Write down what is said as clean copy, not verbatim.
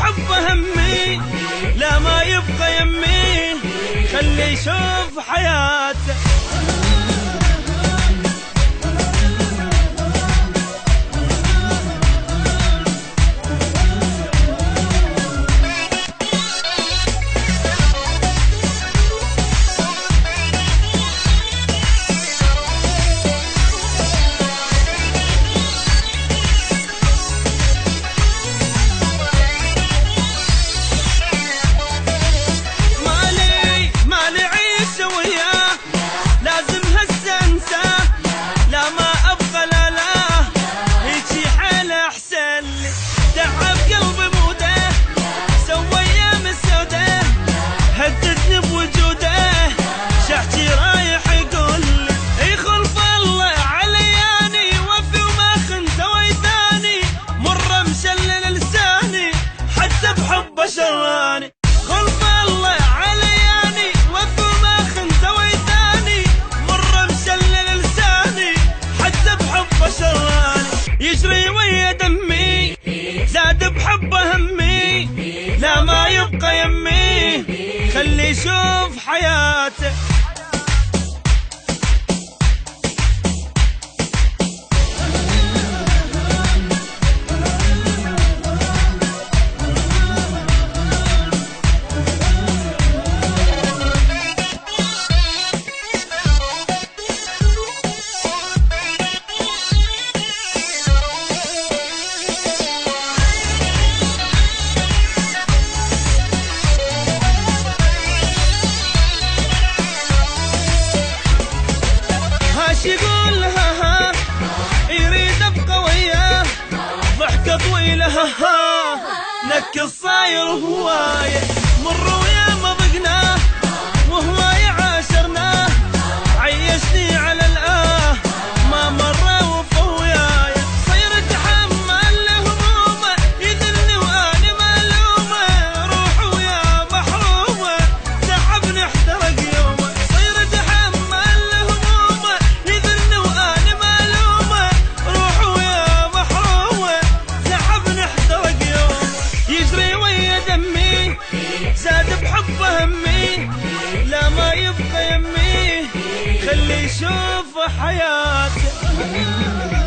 بحبه همي، لا ما يبقى يمي، خليه يشوف حياته. خلف الله علياني وفي ما خنت ويتاني، مره مشلل لساني حتى بحبه شراني. يجري ويا دمي زاد بحبه همي، لا ما يبقى يمي، خليه يشوف حياته. يقول ها يريد ابقى وياه، ضحكة طويلة ها نك الصاير هواية، مر ويا ما ضقناه وهواية عاشرناه، عيشني على الآه ما مر وفوياي، صير اتحمل همومه يذلني وانا ملومه، روح ويا محرومه تعبني احترق يومه، صير اتحمل همومه يذلني وانا ملومه، روح ويا محرومه تعبني احترق يومه. يجري ويا دمي زاد بحبه همي، لا ما يبقى يمي، خليه يشوف حياته.